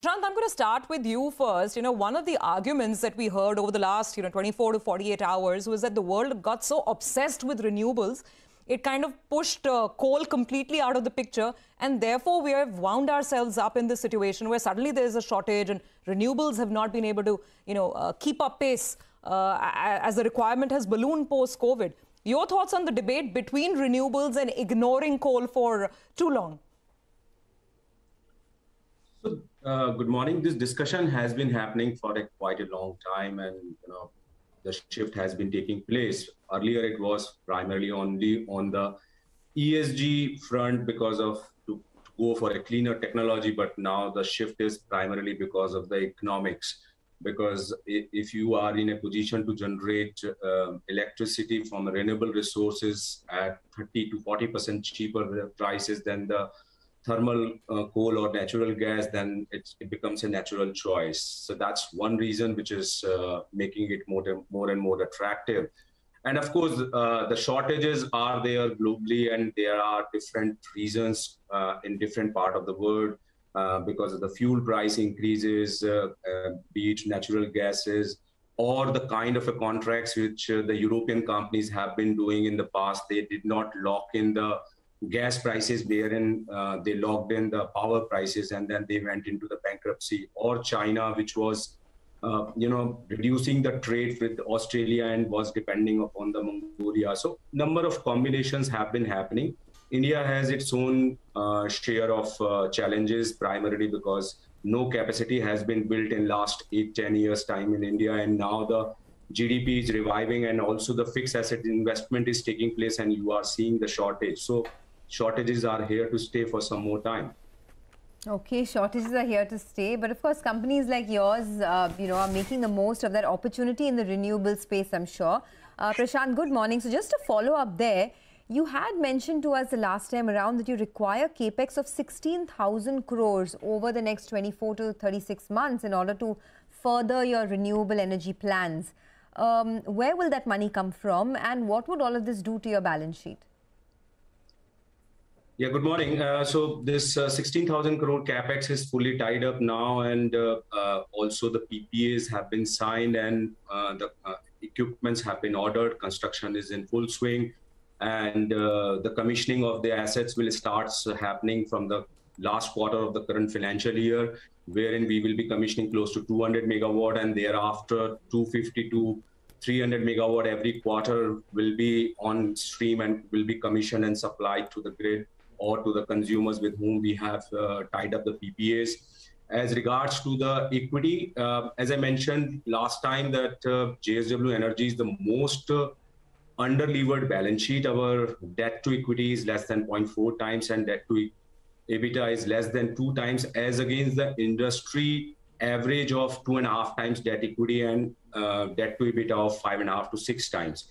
Prashant, I'm going to start with you first. One of the arguments that we heard over the last, 24 to 48 hours was that the world got so obsessed with renewables, it kind of pushed coal completely out of the picture, and therefore we have wound ourselves up in this situation where suddenly there is a shortage and renewables have not been able to, keep up pace as the requirement has ballooned post-COVID. Your thoughts on the debate between renewables and ignoring coal for too long? So, good morning. This discussion has been happening for quite a long time, and the shift has been taking place. Earlier, it was primarily only on the ESG front because of to go for a cleaner technology, but now the shift is primarily because of the economics. Because if you are in a position to generate electricity from renewable resources at 30 to 40% cheaper prices than the thermal coal or natural gas, then it becomes a natural choice. So that's one reason which is making it more and more attractive. And of course, the shortages are there globally, and there are different reasons in different part of the world because of the fuel price increases, be it natural gases, or the kind of a contracts which the European companies have been doing in the past. They did not lock in the gas prices wherein they locked in the power prices, and then they went into the bankruptcy. Or China, which was reducing the trade with Australia and was depending upon the Mongolia. So number of combinations have been happening. India has its own share of challenges, primarily because no capacity has been built in last 8-10 years time in India, and now the GDP is reviving, and also the fixed asset investment is taking place, and you are seeing the shortage. So shortages are here to stay for some more time. Okay, shortages are here to stay, but of course companies like yours, are making the most of that opportunity in the renewable space, I'm sure. Prashant, good morning. So just to follow up there, you had mentioned to us the last time around that you require capex of 16,000 crores over the next 24 to 36 months in order to further your renewable energy plans. Where will that money come from, and what would all of this do to your balance sheet? Yeah, good morning. So this 16,000 crore capex is fully tied up now, and also the PPAs have been signed, and the equipments have been ordered. Construction is in full swing, and the commissioning of the assets will start happening from the last quarter of the current financial year, wherein we will be commissioning close to 200 megawatt, and thereafter 250 to 300 megawatt every quarter will be on stream and will be commissioned and supplied to the grid or to the consumers with whom we have tied up the PPAs. As regards to the equity, as I mentioned last time, that JSW Energy is the most under-levered balance sheet. Our debt to equity is less than 0.4 times, and debt to EBITDA is less than 2 times, as against the industry average of 2.5 times debt equity and debt to EBITDA of 5.5 to 6 times.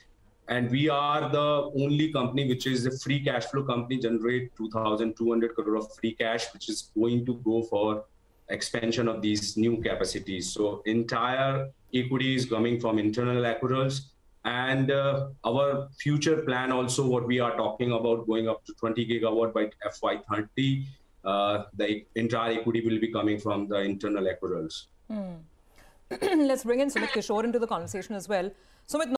And we are the only company which is a free cash flow company, generate 2,200 crore of free cash, which is going to go for expansion of these new capacities. So entire equity is coming from internal accruals. And our future plan also, what we are talking about, going up to 20 gigawatt by FY30, the entire equity will be coming from the internal accruals. Let's bring in Sumit Kishore into the conversation as well. Sumit,